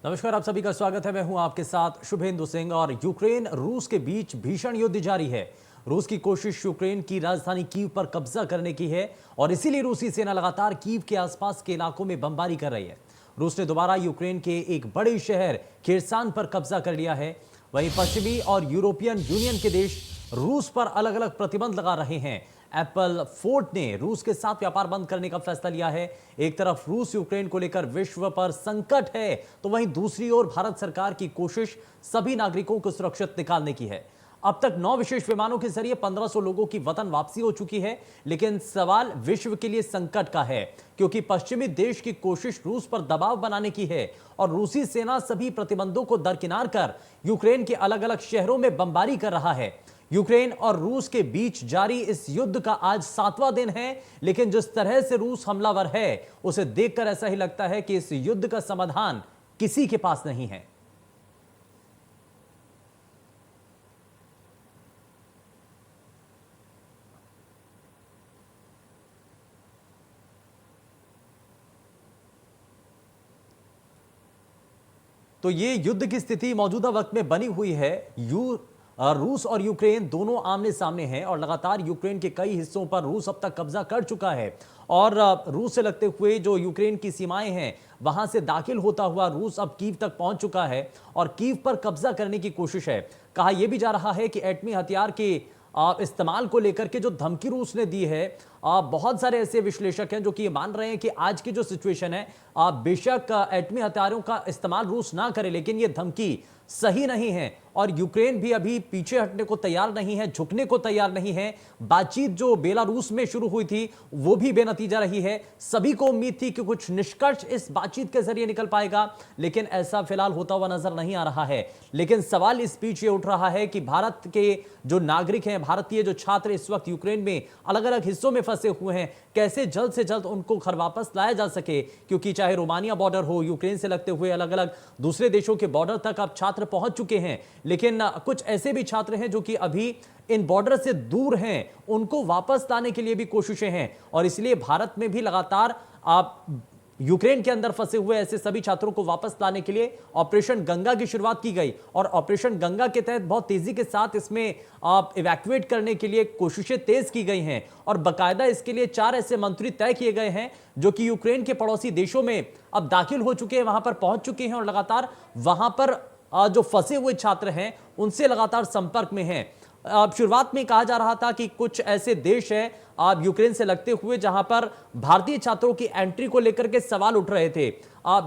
नमस्कार, आप सभी का स्वागत है। मैं हूं आपके साथ शुभेंदु सिंह। और यूक्रेन रूस के बीच भीषण युद्ध जारी है। रूस की कोशिश यूक्रेन की राजधानी कीव पर कब्जा करने की है और इसीलिए रूसी सेना लगातार कीव के आसपास के इलाकों में बमबारी कर रही है। रूस ने दोबारा यूक्रेन के एक बड़े शहर खेरसान पर कब्जा कर लिया है। वहीं पश्चिमी और यूरोपियन यूनियन के देश रूस पर अलग अलग प्रतिबंध लगा रहे हैं। एप्पल फोर्ट ने रूस के साथ व्यापार बंद करने का फैसला लिया है। एक तरफ रूस यूक्रेन को लेकर विश्व पर संकट है, तो वहीं दूसरी ओर भारत सरकार की कोशिश सभी नागरिकों को सुरक्षित निकालने की है। अब तक 9 विशेष विमानों के जरिए 1500 लोगों की वतन वापसी हो चुकी है। लेकिन सवाल विश्व के लिए संकट का है, क्योंकि पश्चिमी देश की कोशिश रूस पर दबाव बनाने की है और रूसी सेना सभी प्रतिबंधों को दरकिनार कर यूक्रेन के अलग अलग शहरों में बमबारी कर रहा है। यूक्रेन और रूस के बीच जारी इस युद्ध का आज 7वां दिन है, लेकिन जिस तरह से रूस हमलावर है, उसे देखकर ऐसा ही लगता है कि इस युद्ध का समाधान किसी के पास नहीं है। तो ये युद्ध की स्थिति मौजूदा वक्त में बनी हुई है। रूस और यूक्रेन दोनों आमने सामने हैं और लगातार यूक्रेन के कई हिस्सों पर रूस अब तक कब्जा कर चुका है। और रूस से लगते हुए जो यूक्रेन की सीमाएं हैं, वहां से दाखिल होता हुआ रूस अब कीव तक पहुंच चुका है और कीव पर कब्जा करने की कोशिश है। कहा यह भी जा रहा है कि एटमी हथियार के इस्तेमाल को लेकर के जो धमकी रूस ने दी है, बहुत सारे ऐसे विश्लेषक हैं जो कि ये मान रहे हैं कि आज की जो सिचुएशन है, बेशक एटमी हथियारों का इस्तेमाल रूस ना करे, लेकिन ये धमकी सही नहीं है और यूक्रेन भी अभी पीछे हटने को तैयार नहीं है, झुकने को तैयार नहीं है। बातचीत जो बेलारूस में शुरू हुई थी वो भी बेनतीजा रही है। सभी को उम्मीद थी कि कुछ निष्कर्ष इस बातचीत के जरिए निकल पाएगा, लेकिन ऐसा फिलहाल होता हुआ नजर नहीं आ रहा है। लेकिन सवाल इस बीच ये उठ रहा है कि भारत के जो नागरिक हैं, भारतीय जो छात्र इस वक्त यूक्रेन में अलग अलग हिस्सों में फंसे हुए हैं, कैसे जल्द से जल्द उनको घर वापस लाया जा सके, क्योंकि चाहे रोमानिया बॉर्डर हो, यूक्रेन से लगते हुए अलग अलग दूसरे देशों के बॉर्डर तक अब छात्र पहुंच चुके हैं। लेकिन कुछ ऐसे भी छात्र हैं जो कि अभी इन बॉर्डर से दूर हैं, उनको वापस लाने के लिए भी कोशिशें हैं। और इसलिए भारत में भी लगातार यूक्रेन के अंदर फंसे हुए ऐसे सभी छात्रों को वापस लाने के लिए ऑपरेशन गंगा की शुरुआत की गई और ऑपरेशन गंगा के तहत बहुत तेजी के साथ इसमें इवैक्यूएट करने के लिए कोशिशें तेज की गई हैं और बकायदा इसके लिए 4 ऐसे मंत्री तय किए गए हैं जो कि यूक्रेन के पड़ोसी देशों में अब दाखिल हो चुके हैं, वहां पर पहुंच चुके हैं और लगातार वहां पर जो फंसे हुए छात्र हैं उनसे लगातार संपर्क में हैं। शुरुआत में कहा जा रहा था कि कुछ ऐसे देश हैं यूक्रेन से लगते हुए जहां पर भारतीय छात्रों की एंट्री को लेकर के सवाल उठ रहे थे,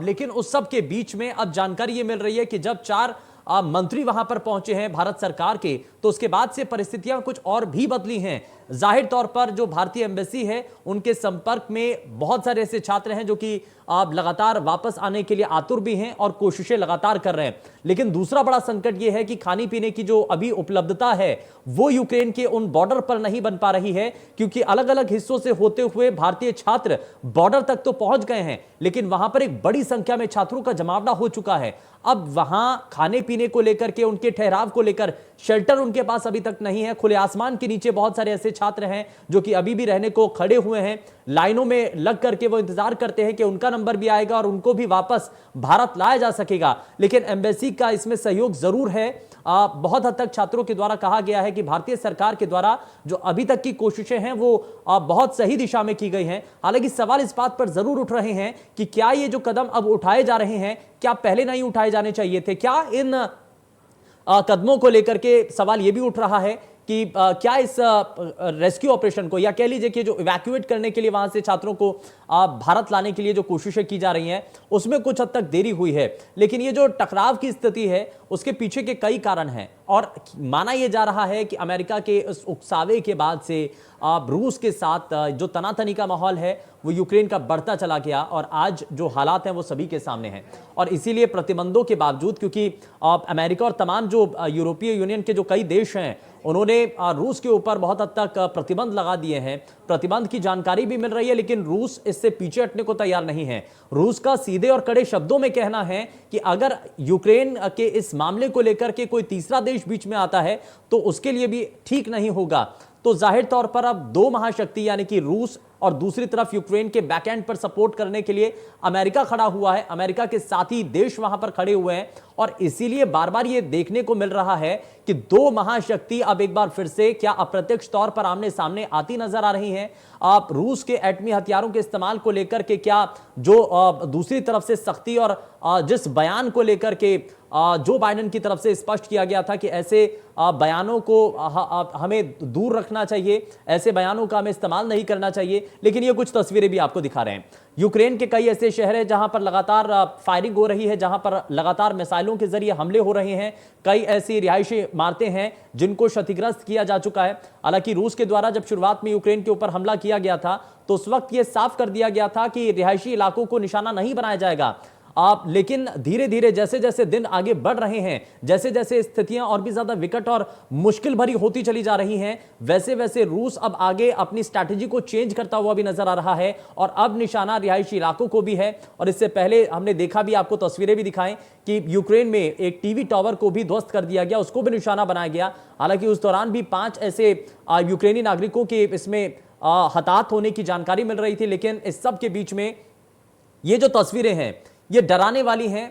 लेकिन उस सब के बीच में अब जानकारी ये मिल रही है कि जब 4 मंत्री वहां पर पहुंचे हैं भारत सरकार के, तो उसके बाद से परिस्थितियां कुछ और भी बदली हैं। जाहिर तौर पर जो भारतीय एम्बेसी है उनके संपर्क में बहुत सारे ऐसे छात्र हैं जो कि लगातार वापस आने के लिए आतुर भी हैं और कोशिशें लगातार कर रहे हैं। लेकिन दूसरा बड़ा संकट यह है कि खाने पीने की जो अभी उपलब्धता है वो यूक्रेन के उन बॉर्डर पर नहीं बन पा रही है, क्योंकि अलग अलग हिस्सों से होते हुए भारतीय छात्र बॉर्डर तक तो पहुंच गए हैं, लेकिन वहां पर एक बड़ी संख्या में छात्रों का जमावड़ा हो चुका है। अब वहां खाने पीने को लेकर के, उनके ठहराव को लेकर शेल्टर उनके पास अभी तक नहीं है। खुले आसमान के नीचे बहुत सारे ऐसे छात्र हैं जो कि अभी भी रहने को खड़े हुए हैं, लाइनों में लग करके वो इंतजार करते हैं कि उनका नंबर भी आएगा और उनको भी वापस भारत लाया जा सकेगा। लेकिन एम्बेसी का इसमें सहयोग जरूर है। बहुत हद तक छात्रों के द्वारा कहा गया है कि भारतीय सरकार के द्वारा जो अभी तक की कोशिशें हैं वो बहुत सही दिशा में की गई हैं। हालांकि सवाल इस बात पर जरूर उठ रहे हैं कि क्या ये जो कदम अब उठाए जा रहे हैं, क्या पहले नहीं उठाए जाने चाहिए थे? क्या इन कदमों को लेकर के सवाल यह भी उठ रहा है कि क्या इस रेस्क्यू ऑपरेशन को, या कह लीजिए कि जो इवैक्यूएट करने के लिए वहां से छात्रों को भारत लाने के लिए जो कोशिशें की जा रही हैं उसमें कुछ हद तक देरी हुई है। लेकिन ये जो टकराव की स्थिति है उसके पीछे के कई कारण हैं और माना यह जा रहा है कि अमेरिका के इस उकसावे के बाद से रूस के साथ जो तनातनी का माहौल है वो यूक्रेन का बढ़ता चला गया और आज जो हालात हैं वो सभी के सामने हैं। और इसीलिए प्रतिबंधों के बावजूद, क्योंकि अमेरिका और तमाम जो यूरोपीय यूनियन के जो कई देश हैं उन्होंने रूस के ऊपर बहुत हद तक प्रतिबंध लगा दिए हैं, प्रतिबंध की जानकारी भी मिल रही है, लेकिन रूस इससे पीछे हटने को तैयार नहीं है। रूस का सीधे और कड़े शब्दों में कहना है कि अगर यूक्रेन के इस मामले को लेकर के कोई तीसरा देश बीच में आता है तो उसके लिए भी ठीक नहीं होगा। तो जाहिर तौर पर अब दो महाशक्ति यानी कि रूस और दूसरी तरफ यूक्रेन के बैकएंड पर सपोर्ट करने के लिए अमेरिका खड़ा हुआ है, अमेरिका के साथी देश वहां पर खड़े हुए हैं और इसीलिए बार बार यह देखने को मिल रहा है कि दो महाशक्ति अब एक बार फिर से क्या अप्रत्यक्ष तौर पर आमने सामने आती नजर आ रही हैं। आप रूस के एटमी हथियारों के इस्तेमाल को लेकर के क्या जो दूसरी तरफ से सख्ती और जिस बयान को लेकर के जो बाइडेन की तरफ से स्पष्ट किया गया था कि ऐसे बयानों को हमें दूर रखना चाहिए, ऐसे बयानों का हमें इस्तेमाल नहीं करना चाहिए, लेकिन ये कुछ तस्वीरें भी आपको दिखा रहे हैं। यूक्रेन के कई ऐसे शहर हैं जहां पर लगातार फायरिंग हो रही है, जहां पर लगातार मिसाइलों के जरिए हमले हो रहे हैं, कई ऐसी रिहायशी इमारतें हैं जिनको क्षतिग्रस्त किया जा चुका है। हालांकि रूस के द्वारा जब शुरुआत में यूक्रेन के ऊपर हमला किया गया था तो उस वक्त यह साफ कर दिया गया था कि रिहायशी इलाकों को निशाना नहीं बनाया जाएगा। लेकिन धीरे धीरे जैसे जैसे दिन आगे बढ़ रहे हैं, जैसे जैसे स्थितियां और भी ज्यादा विकट और मुश्किल भरी होती चली जा रही हैं, वैसे वैसे रूस अब आगे अपनी स्ट्रैटेजी को चेंज करता हुआ भी नजर आ रहा है और अब निशाना रिहायशी इलाकों को भी है। और इससे पहले हमने देखा भी, आपको तस्वीरें भी दिखाएं कि यूक्रेन में एक टीवी टावर को भी ध्वस्त कर दिया गया, उसको भी निशाना बनाया गया। हालांकि उस दौरान भी 5 ऐसे यूक्रेनी नागरिकों के इसमें हताहत होने की जानकारी मिल रही थी। लेकिन इस सब के बीच में ये जो तस्वीरें हैं ये डराने वाली हैं,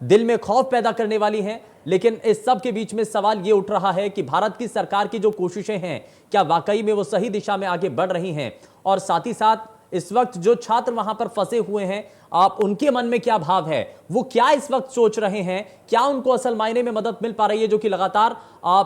दिल में खौफ पैदा करने वाली हैं। लेकिन इस सब के बीच में सवाल ये उठ रहा है कि भारत की सरकार की जो कोशिशें हैं क्या वाकई में वो सही दिशा में आगे बढ़ रही हैं, और साथ ही साथ इस वक्त जो छात्र वहां पर फंसे हुए हैं आप उनके मन में क्या भाव है, वो क्या इस वक्त सोच रहे हैं, क्या उनको असल मायने में मदद मिल पा रही है, जो कि लगातार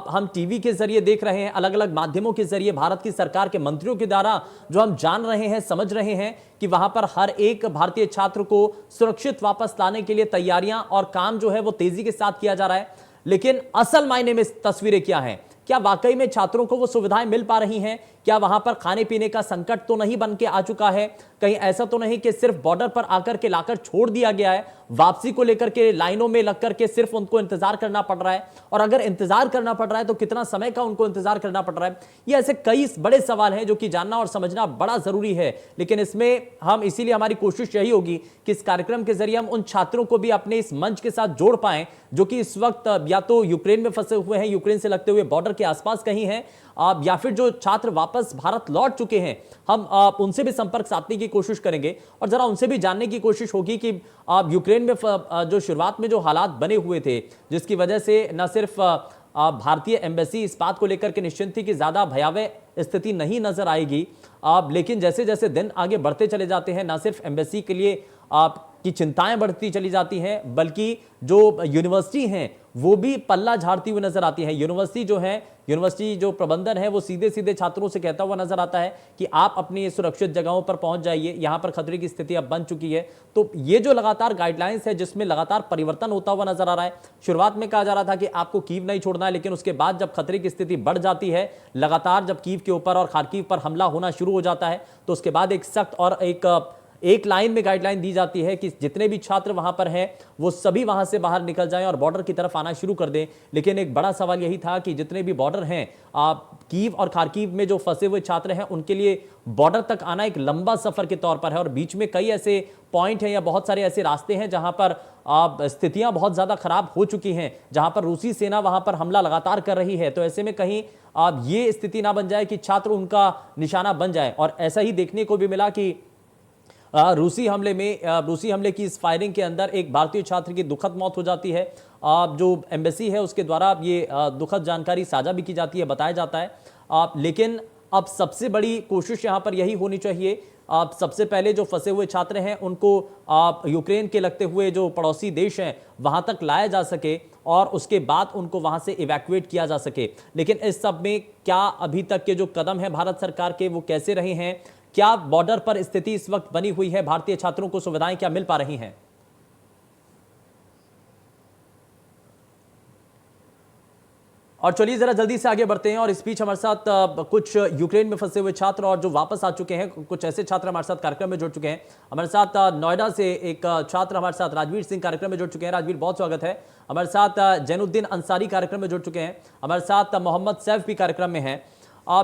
हम टीवी के जरिए देख रहे हैं, अलग अलग माध्यमों के जरिए भारत की सरकार के मंत्रियों के द्वारा जो हम जान रहे हैं, समझ रहे हैं कि वहां पर हर एक भारतीय छात्र को सुरक्षित वापस लाने के लिए तैयारियां और काम जो है वो तेजी के साथ किया जा रहा है। लेकिन असल मायने में तस्वीरें क्या हैं, क्या वाकई में छात्रों को वो सुविधाएं मिल पा रही हैं, क्या वहां पर खाने पीने का संकट तो नहीं बन के आ चुका है, कहीं ऐसा तो नहीं कि सिर्फ बॉर्डर पर आकर के लाकर छोड़ दिया गया है, वापसी को लेकर के लाइनों में लग करके सिर्फ उनको इंतजार करना पड़ रहा है, और अगर इंतजार करना पड़ रहा है तो कितना समय का उनको इंतजार करना पड़ रहा है। ये ऐसे कई बड़े सवाल हैं जो कि जानना और समझना बड़ा जरूरी है। लेकिन इसमें हम इसीलिए हमारी कोशिश यही होगी कि इस कार्यक्रम के जरिए हम उन छात्रों को भी अपने इस मंच के साथ जोड़ पाएं जो कि इस वक्त या तो यूक्रेन में फंसे हुए हैं, यूक्रेन से लगते हुए बॉर्डर के आसपास कहीं हैं, या फिर जो छात्र वापस भारत लौट चुके हैं, हम उनसे भी संपर्क साधने की कोशिश करेंगे और जरा उनसे भी जानने की कोशिश होगी कि यूक्रेन में जो शुरुआत में जो हालात बने हुए थे, जिसकी वजह से न सिर्फ भारतीय एम्बेसी इस बात को लेकर के निश्चिंत थी कि ज्यादा भयावह स्थिति नहीं नजर आएगी, लेकिन जैसे जैसे दिन आगे बढ़ते चले जाते हैं, न सिर्फ एम्बेसी के लिए की चिंताएं बढ़ती चली जाती हैं, बल्कि जो यूनिवर्सिटी हैं वो भी पल्ला झाड़ती हुई नजर आती है। यूनिवर्सिटी जो प्रबंधन है वो सीधे सीधे छात्रों से कहता हुआ नजर आता है कि आप अपनी सुरक्षित जगहों पर पहुंच जाइए, यहां पर खतरे की स्थिति अब बन चुकी है। तो ये जो लगातार गाइडलाइंस है जिसमें लगातार परिवर्तन होता हुआ नजर आ रहा है। शुरुआत में कहा जा रहा था कि आपको कीव नहीं छोड़ना है, लेकिन उसके बाद जब खतरे की स्थिति बढ़ जाती है, लगातार जब कीव के ऊपर और खार्किव पर हमला होना शुरू हो जाता है, तो उसके बाद एक सख्त और एक लाइन में गाइडलाइन दी जाती है कि जितने भी छात्र वहां पर हैं वो सभी वहां से बाहर निकल जाएं और बॉर्डर की तरफ आना शुरू कर दें। लेकिन एक बड़ा सवाल यही था कि जितने भी बॉर्डर हैं, कीव और खार्किव में जो फंसे हुए छात्र हैं उनके लिए बॉर्डर तक आना एक लंबा सफर के तौर पर है, और बीच में कई ऐसे पॉइंट हैं या बहुत सारे ऐसे रास्ते हैं जहां पर स्थितियां बहुत ज्यादा खराब हो चुकी हैं, जहां पर रूसी सेना वहां पर हमला लगातार कर रही है। तो ऐसे में कहीं ये स्थिति ना बन जाए कि छात्र उनका निशाना बन जाए। और ऐसा ही देखने को भी मिला कि रूसी हमले की इस फायरिंग के अंदर एक भारतीय छात्र की दुखद मौत हो जाती है। जो एम्बेसी है उसके द्वारा ये दुखद जानकारी साझा भी की जाती है, बताया जाता है। लेकिन अब सबसे बड़ी कोशिश यहाँ पर यही होनी चाहिए, सबसे पहले जो फंसे हुए छात्र हैं उनको यूक्रेन के लगते हुए जो पड़ोसी देश हैं वहां तक लाया जा सके और उसके बाद उनको वहां से इवैक्यूएट किया जा सके। लेकिन इस सब में क्या अभी तक के जो कदम है भारत सरकार के वो कैसे रहे हैं, क्या बॉर्डर पर स्थिति इस वक्त बनी हुई है, भारतीय छात्रों को सुविधाएं क्या मिल पा रही हैं? और चलिए जरा जल्दी से आगे बढ़ते हैं। और इस बीच हमारे साथ कुछ यूक्रेन में फंसे हुए छात्र और जो वापस आ चुके हैं, कुछ ऐसे छात्र हमारे साथ कार्यक्रम में जुड़ चुके हैं। हमारे साथ नोएडा से एक छात्र हमारे साथ राजवीर सिंह कार्यक्रम में जुड़ चुके हैं। राजवीर, बहुत स्वागत है। हमारे साथ जैनुद्दीन अंसारी कार्यक्रम में जुड़ चुके हैं। हमारे साथ मोहम्मद सैफ भी कार्यक्रम में है।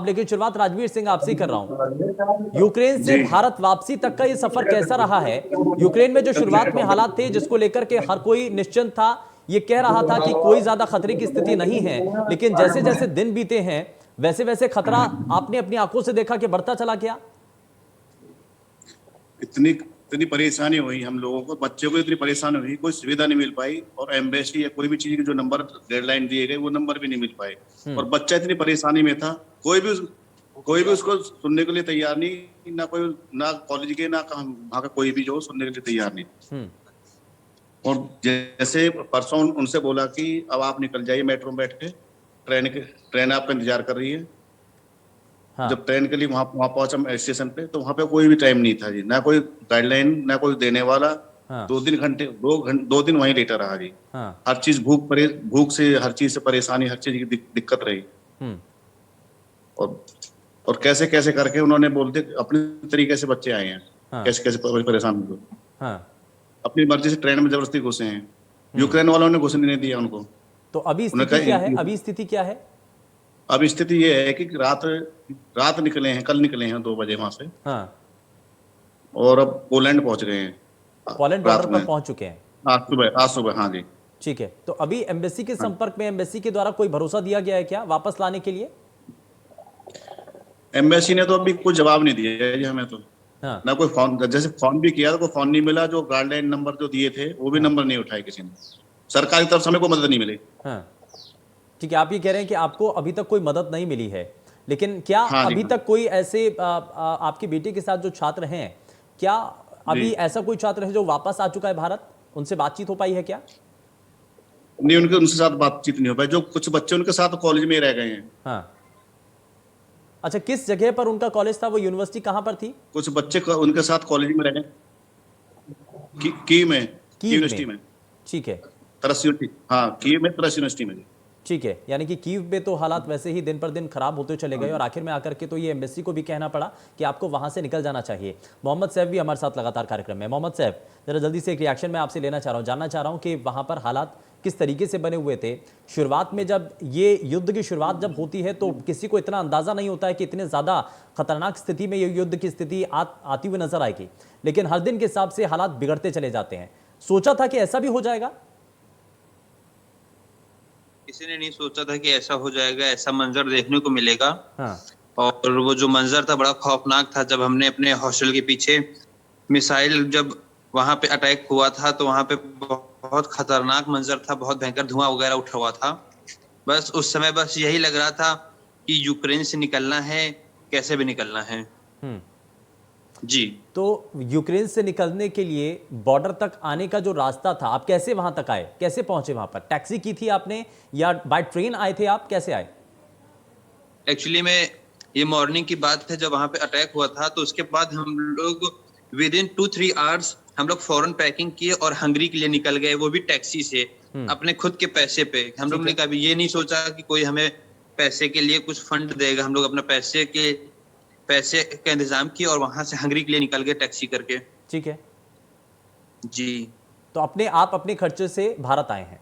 लेकिन शुरुआत राजवीर सिंह आपसे ही कर रहा हूं। यूक्रेन से भारत वापसी तक का ये सफर कैसा रहा है? यूक्रेन में जो शुरुआत में हालात थे जिसको लेकर के हर कोई निश्चिंत था, ये कह रहा था कि कोई ज्यादा खतरे की स्थिति नहीं है, लेकिन जैसे जैसे दिन बीते हैं वैसे वैसे खतरा आपने अपनी आंखों से देखा कि बढ़ता चला गया? इतनी इतनी परेशानी हुई हम लोगों को, बच्चों को इतनी परेशानी हुई, कोई सुविधा नहीं मिल पाई, और एम्बेसी या कोई भी चीज के जो नंबर डेडलाइन दिए गए वो नंबर भी नहीं मिल पाए। और बच्चा इतनी परेशानी में था, कोई भी उसको सुनने के लिए तैयार नहीं, ना कोई, ना कॉलेज के, ना वहाँ का कोई भी जो सुनने के लिए तैयार नहीं। और जैसे परसों उनसे बोला कि अब आप निकल जाइए मेट्रो में बैठ के, ट्रेन आपका इंतजार कर रही है। हाँ। जब ट्रेन के लिए वहां पहुंचा स्टेशन पे, तो वहां पे कोई भी टाइम नहीं था जी, ना कोई गाइडलाइन, ना कोई देने वाला। हाँ। 2 दिन वहीं लेटा रहा जी। हाँ। हर चीज भूख से, हर चीज से परेशानी, हर चीज की दिक्कत रही। हम्म। और और कैसे कैसे करके उन्होंने बोलते अपने तरीके से बच्चे आए हैं, हाँ। कैसे कैसे परेशान हुए, हाँ। अपनी मर्जी से ट्रेन में जबरदस्ती घुसे हैं। यूक्रेन वालों ने घुसने नहीं दिया उनको। तो अभी उन्होंने स्थिति क्या है? कहा अभी स्थिति क्या है? अब स्थिति ये है कि रात निकले हैं, कल निकले हैं 2 बजे वहां से, हाँ। और अब पोलैंड पहुंच गए हैं पोलैंड बॉर्डर रात पर में। पहुंच चुके हैं। आज सुबह हाँ जी। ठीक है, तो अभी एम्बेसी के हाँ, संपर्क में, एम्बेसी के द्वारा कोई भरोसा दिया गया है क्या वापस लाने के लिए? एम्बेसी ने तो अभी कोई जवाब नहीं दिया है जी हमें तो। हाँ। ना कोई फोन, जैसे फोन भी किया तो कोई फोन नहीं मिला, जो गाइडलाइन नंबर जो दिए थे वो भी हाँ। नंबर नहीं उठाए किसी ने। सरकारी तरफ से हमें कोई मदद नहीं मिली। हाँ। ठीक है, आप ये कह रहे हैं कि आपको अभी तक कोई मदद नहीं मिली है, लेकिन क्या हाँ जी, अभी हाँ तक कोई ऐसे आपके बेटे के साथ जो छात्र हैं, क्या जी। अभी ऐसा कोई छात्र है जो वापस आ चुका है भारत? उनसे बातचीत हो पाई है क्या? नहीं, उनके साथ बातचीत नहीं हो पाई। जो कुछ बच्चे उनके साथ कॉलेज में ही रह गए हैं। हाँ। अच्छा, किस जगह पर उनका कॉलेज था? वो यूनिवर्सिटी कहाँ पर थी? कुछ बच्चे उनके साथ कॉलेज में रह गए, की कीव में। यूनिवर्सिटी में, ठीक है। तरस यूनिवर्सिटी, हाँ की में, तरस यूनिवर्सिटी में। ठीक है, यानी कि कीव में तो हालात वैसे ही दिन पर दिन खराब होते चले गए और आखिर में आकर के तो ये एम्बेसी को भी कहना पड़ा कि आपको वहां से निकल जाना चाहिए। मोहम्मद सैफ भी हमारे साथ लगातार कार्यक्रम में। मोहम्मद सैफ, जरा जल्दी से एक रिएक्शन मैं आपसे लेना चाह रहा हूँ, जानना चाह रहा हूँ कि वहां पर हालात किस तरीके से बने हुए थे शुरुआत में? जब ये युद्ध की शुरुआत जब होती है तो किसी को इतना अंदाजा नहीं होता है कि इतने ज्यादा खतरनाक स्थिति में ये युद्ध की स्थिति आती हुई नजर आएगी, लेकिन हर दिन के हिसाब से हालात बिगड़ते चले जाते हैं। सोचा था कि ऐसा भी हो जाएगा? किसी ने नहीं सोचा था कि ऐसा हो जाएगा, ऐसा मंजर देखने को मिलेगा। हाँ। और वो जो मंजर था बड़ा खौफनाक था। जब हमने अपने हॉस्टल के पीछे मिसाइल, जब वहां पे अटैक हुआ था तो वहां पे बहुत खतरनाक मंजर था, बहुत भयंकर धुआं वगैरह उठा हुआ था। बस उस समय बस यही लग रहा था कि यूक्रेन से निकलना है, कैसे भी निकलना है। हम्म। जी। तो यूक्रेन से निकलने के लिए बॉर्डर तक आने का जो रास्ता था, आप कैसे वहां तक आए? कैसे पहुंचे वहां पर? टैक्सी की थी आपने या बाय ट्रेन आए थे आप? कैसे आए? एक्चुअली में ये मॉर्निंग की बात है, जब वहां पे अटैक हुआ था तो उसके बाद हम लोग विद इन 2-3 आवर्स हम लोग फौरन पैकिंग किए और हंगरी के लिए निकल गए, वो भी टैक्सी से, अपने खुद के पैसे पे। हम लोग ने कभी ये नहीं सोचा कि कोई हमें पैसे के लिए कुछ फंड देगा। हम लोग अपने पैसे का इंतजाम किए और वहां से हंगरी के लिए निकल गए टैक्सी करके। ठीक है। जी। तो आप अपने खर्चे से भारत आए हैं?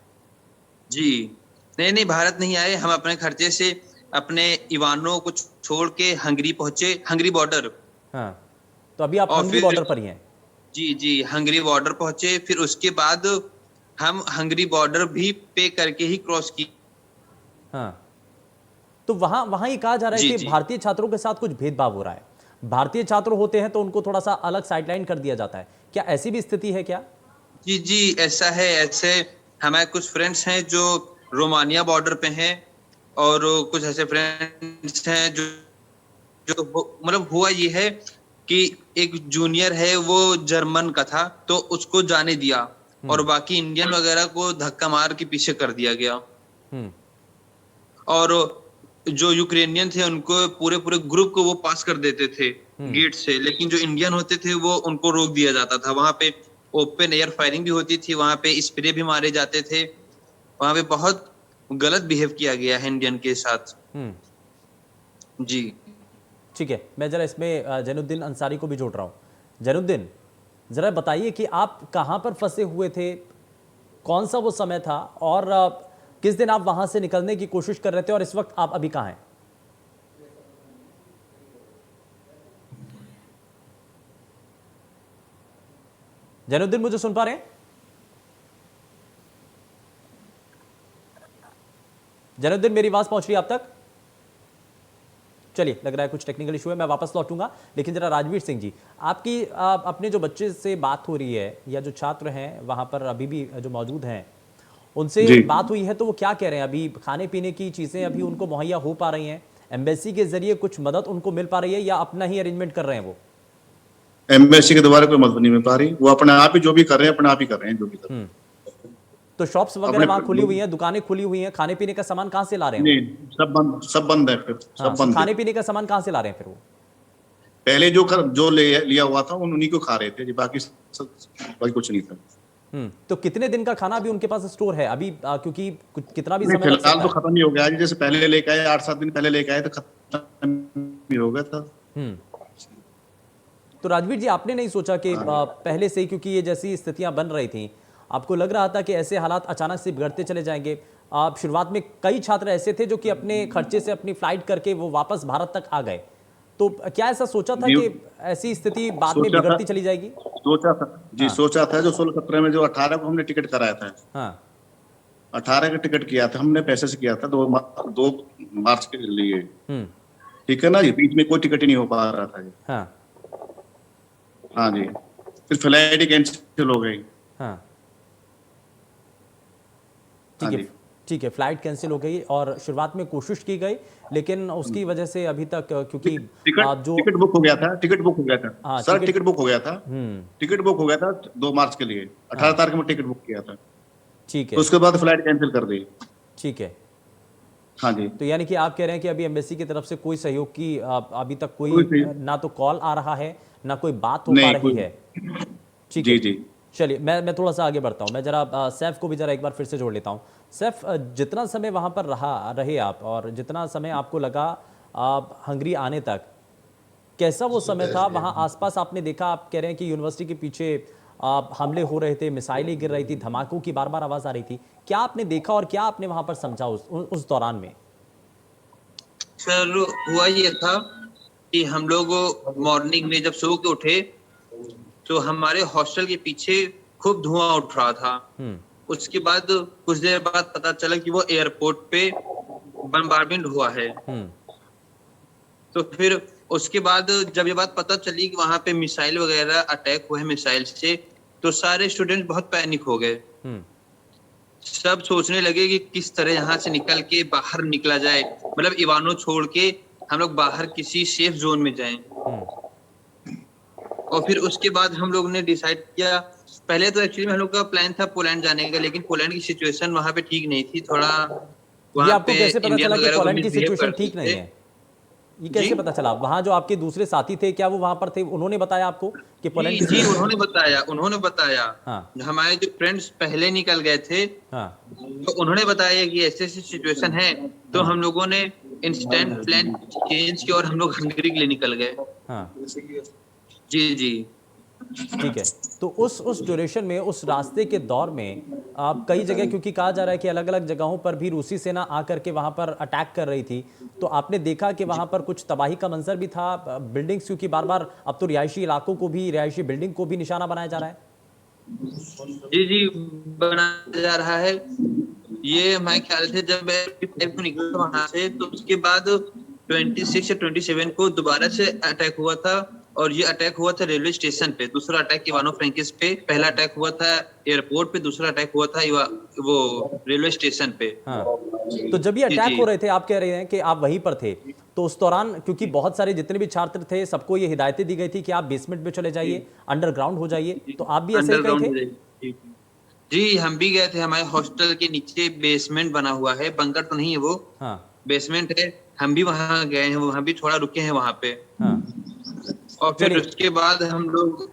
जी नहीं नहीं, भारत नहीं आए हम। अपने खर्चे से अपने इवानो को छोड़ के हंगरी पहुंचे, हंगरी बॉर्डर। हाँ। तो अभी आप और हंगरी फिर बॉर्डर पर ही हैं? जी जी, हंगरी बॉर्डर पहुंचे। फिर उसके बाद हम हंगरी बॉर्डर भी पे करके ही क्रॉस की। हाँ। तो वहां वहां ये कहा जा रहा है जी कि जी भारतीय छात्रों के साथ कुछ भेदभाव हो रहा है। भारतीय छात्र होते हैं तो उनको थोड़ा सा अलग साइडलाइन कर दिया जाता है, क्या ऐसी भी स्थिति है क्या? जी जी, ऐसा है। ऐसे हमारे कुछ फ्रेंड्स हैं जो रोमानिया बॉर्डर पे हैं, और कुछ ऐसे फ्रेंड्स हैं जो जो मतलब हुआ ये है कि एक जूनियर है, वो जर्मन का था तो उसको जाने दिया, और बाकी इंडियन वगैरह को धक्का मार के पीछे कर दिया गया। हम्म। और जो यूक्रेनियन थे उनको पूरे पूरे ग्रुप को वो पास कर देते थे गेट से, लेकिन जो इंडियन होते थे वो उनको रोक दिया जाता था। वहां पे ओपन एयर फायरिंग भी होती थी, वहां पे स्प्रे भी मारे जाते थे। वहां पे बहुत गलत बिहेव किया गया है इंडियन के साथ। हम्म। जी। ठीक है, मैं जरा इसमें जैनुद्दीन अंसारी को भी जोड़ रहा हूं। जैनुद्दीन, जरा बताइए कि आप कहां पर फंसे हुए थे, कौन सा वो समय था, और किस दिन आप वहां से निकलने की कोशिश कर रहे थे, और इस वक्त आप अभी कहां हैं? जैनुद्दीन, मुझे सुन पा रहे हैं? जैनुद्दीन, मेरी आवाज पहुंच रही है आप तक? चलिए, लग रहा है कुछ टेक्निकल इशू है, मैं वापस लौटूंगा। लेकिन जरा राजवीर सिंह जी, आपकी अपने जो बच्चे से बात हो रही है या जो छात्र हैं वहां पर अभी भी जो मौजूद हैं उनसे जी बात हुई है, तो वो क्या कह रहे हैं? अभी खाने पीने की चीजें अभी उनको मुहैया हो पा रही हैं? एम्बेसी के जरिए कुछ मदद उनको मिल पा रही है या अपना ही अरेंजमेंट कर रहे हैं वो? एम्बेसी के द्वारा कोई मदद नहीं मिल पा रही, वो अपने आप ही जो भी कर रहे हैं अपने आप ही कर रहे हैं जो भी कर रहे हैं। तो शॉप्स वगैरह अपने वहां खुली हुई हैं, दुकानें खुली हुई हैं, खाने पीने का सामान कहाँ से ला रहे हैं वो? नहीं, सब बंद है, फिर हाँ, सब तो बंद है। खाने पीने का सामान कहाँ से ला रहे हैं फिर वो? पहले जो लिया हुआ था उन्हीं को खा रहे थे, बाकी कुछ नहीं था। तो कितने दिन का खाना अभी उनके पास स्टोर है अभी? क्योंकि कितना भी नहीं, समय लग फिलहाल सकता तो है। खत्म ही हो गया है। जैसे पहले लेके आए 8-7 दिन पहले लेके आए तो खत्म ही हो गया था। तो राजवीर जी, आपने नहीं सोचा कि पहले से ही, क्योंकि ये जैसी स्थितियां बन रही थी, आपको लग रहा था कि ऐसे हालात अचानक से बिगड़ते चले जाएंगे? आप शुरुआत में कई छात्र ऐसे थे जो कि अपने खर्चे से अपनी फ्लाइट करके वो वापस भारत तक आ गए, तो क्या ऐसा सोचा था कि ऐसी स्थिति बाद में सोचा था बिगड़ती चली जाएगी? सोचा था जी, हाँ। सोचा था। जो 16-17 में, जो 18 को हमने टिकट कराया था, हाँ। 18 का टिकट किया था हमने, पैसे से किया था 2 मार्च के लिए। हम्म। ठीक है ना, ये बीच में कोई टिकट ही नहीं हो पा रहा था ये। हाँ। हाँ जी, फिर फ्लाइट ही कैंसिल हो गई। हाँ, हाँ ठीक है। जी, ठीक है, फ्लाइट कैंसिल हो गई और शुरुआत में कोशिश की गई, लेकिन उसकी वजह से अभी तक क्योंकि टिकट जो टिकट बुक हो गया था, टिकट बुक हो गया था हाँ सर, टिकट। टिकट बुक हो गया था। हम्म। टिकट बुक हो गया था 2 मार्च के लिए, 18 हाँ, तारीख में टिकट बुक किया था, ठीक तो है। उसके बाद फ्लाइट कैंसिल कर दी। ठीक है, हाँ जी, तो यानी कि आप कह रहे हैं कि अभी एम्बेसी की तरफ से कोई सहयोग की अभी तक कोई कोई सही ना तो कॉल आ रहा है, ना कोई बात हो पा नहीं, रही कोई है। ठीक है, जी जी। चलिए, मैं थोड़ा सा आगे बढ़ता हूँ। मैं जरा सैफ को भी जरा एक बार फिर से जोड़ लेता हूँ। सैफ, जितना समय वहाँ पर रहे आप और जितना समय आपको लगा हंगरी आने तक, कैसा वो समय था? वहाँ आसपास आपने देखा, आप कह रहे हैं कि यूनिवर्सिटी के पीछे हमले हो रहे थे, मिसाइलें गिर रही थी, धमाकों की बार बार आवाज़ आ रही थी। क्या आपने देखा और क्या आपने वहाँ पर समझा उस दौरान में? सर, हुआ ये था कि हम लोग मॉर्निंग में जब सो के उठे तो हमारे हॉस्टल के पीछे खूब धुआं उठ रहा था। उसके बाद कुछ देर बाद पता चला कि वो एयरपोर्ट पे बम्बार्डमेंट हुआ है। तो फिर उसके बाद जब ये बात पता चली कि वहां पे मिसाइल वगैरह अटैक हुए हैं मिसाइल से, तो सारे स्टूडेंट बहुत पैनिक हो गए। सब सोचने लगे कि किस तरह यहाँ से निकल के बाहर निकला जाए, मतलब इवानो छोड़ के हम लोग बाहर किसी सेफ जोन में जाएं। और फिर उसके बाद हम लोग ने डिसाइड किया, पहले तो एक्चुअली में हम लोग का प्लान था पोलैंड जाने का, लेकिन पोलैंड की सिचुएशन वहां पे ठीक नहीं थी थोड़ा। ये वहां आपको पे कैसे पता इंडियन चला कि वगैरह को पोलैंड की मिसबिहेव सिचुएशन करते ठीक नहीं थे। है? ये कैसे जी पता चला? वहां जो आपके दूसरे साथी थे, क्या वो वहां पर थे? उन्होंने बताया आपको कि पोलैंड जी की जी, सिचुएशन? उन्होंने बताया। हाँ। हमारे जो फ्रेंड्स पहले निकल गए थे, हाँ। तो उन्होंने बताया कि ऐसी ऐसी सिचुएशन है। तो हम लोगों ने इंस्टेंट प्लान चेंज किया और हम लोग हंगरी के लिए निकल गए। हाँ, जी जी। ठीक है। तो उस ड्यूरेशन में, उस रास्ते के दौर में आप कई जगह, क्योंकि कहा जा रहा है कि अलग अलग जगहों पर भी रूसी सेना आकर के वहां पर अटैक कर रही थी, तो आपने देखा कि वहां पर कुछ तबाही का मंजर भी था? बिल्डिंग्स, क्योंकि बार बार अब तो रिहायशी इलाकों को भी, रिहायशी बिल्डिंग को भी निशाना बनाया जा रहा है। जी जी, बनाया जा रहा है। ये हमारे ख्याल से जब मैं निकला वहां से, तो उसके बाद 26 या 27 को दोबारा से अटैक हुआ था। और ये अटैक हुआ था रेलवे स्टेशन पे, दूसरा अटैक इवानो फ्रैंकिस पे। पहला अटैक हुआ था एयरपोर्ट पे, दूसरा अटैक हुआ था वो रेलवे स्टेशन पे। हाँ, तो जब ये जी अटैक जी। हो रहे थे, आप कह रहे हैं कि आप वहीं पर थे, तो उस दौरान क्योंकि बहुत सारे जितने भी छात्र थे, सबको ये हिदायतें दी गई थी कि आप बेसमेंट में चले जाइए, अंडरग्राउंड हो जाइए, तो आप भी ऐसे ही कहीं थे? जी जी, हम भी गए थे। हमारे हॉस्टल के नीचे बेसमेंट बना हुआ है, बंकर तो नहीं है वो, हाँ। बेसमेंट है। हम भी वहां गए हैं, वहां भी थोड़ा रुके हैं वहां पे। हाँ, और फिर चलिए। उसके बाद हम लोग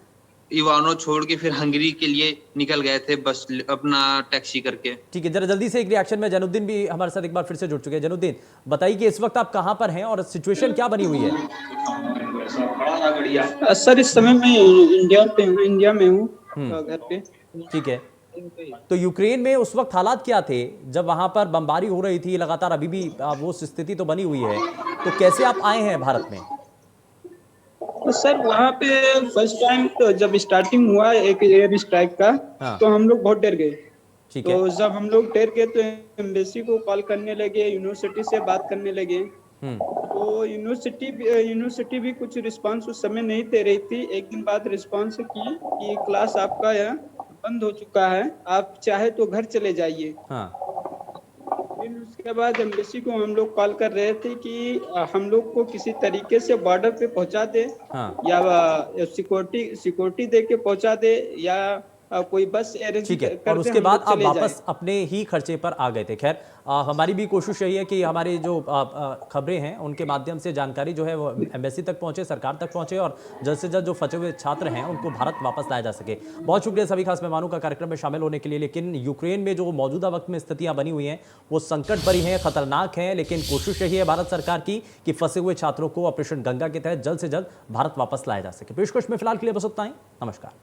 इवानो छोड़ के फिर हंगरी के लिए निकल गए थे, बस अपना टैक्सी करके। ठीक है, जरा जल्दी से एक रिएक्शन में। जैनुद्दीन भी हमारे साथ एक बार फिर से जुड़ चुके हैं। जैनुद्दीन, बताइए कि इस वक्त आप कहां पर हैं और सिचुएशन क्या बनी हुई है? सर, इस समय मैं इंडिया में हूँ, घर पे। ठीक है, तो यूक्रेन में उस वक्त हालात क्या थे जब वहां पर बमबारी हो रही थी लगातार? अभी भी वो स्थिति तो बनी हुई है, तो कैसे आप आए हैं भारत में? तो सर, वहाँ पे फर्स्ट टाइम तो जब स्टार्टिंग हुआ एक एयर स्ट्राइक का, हाँ। तो हम लोग बहुत डर गए। ठीक है। तो जब हम लोग डर गए तो एम्बेसी को कॉल करने लगे, यूनिवर्सिटी से बात करने लगे। तो यूनिवर्सिटी भी कुछ रिस्पांस उस समय नहीं दे रही थी। एक दिन बाद रिस्पांस की कि क्लास आपका यहाँ बंद हो चुका है, आप चाहे तो घर चले जाइए। हाँ। फिर उसके बाद एम्बेसी को हम लोग कॉल कर रहे थे कि हम लोग को किसी तरीके से बॉर्डर पे पहुंचा दे, हाँ। या सिक्योरिटी दे के पहुंचा दे, या कोई बस अरेंज ठीक है, कर और दे, उसके हम बाद लोग आप चले वापस जाएं। अपने ही खर्चे पर आ गए थे। खैर हमारी भी कोशिश रही है कि हमारी जो खबरें हैं उनके माध्यम से जानकारी जो है वो एम्बेसी तक पहुंचे, सरकार तक पहुंचे, और जल्द से जल्द जो फंसे हुए छात्र हैं उनको भारत वापस लाया जा सके। बहुत शुक्रिया सभी खास मेहमानों का कार्यक्रम में शामिल होने के लिए। लेकिन यूक्रेन में जो मौजूदा वक्त में स्थितियां बनी हुई हैं वो संकट भरी हैं, खतरनाक हैं, लेकिन कोशिश रही है भारत सरकार की कि फंसे हुए छात्रों को ऑपरेशन गंगा के तहत जल्द से जल्द भारत वापस लाया जा सके। पेशकश में फिलहाल के लिए बस उतना ही। नमस्कार।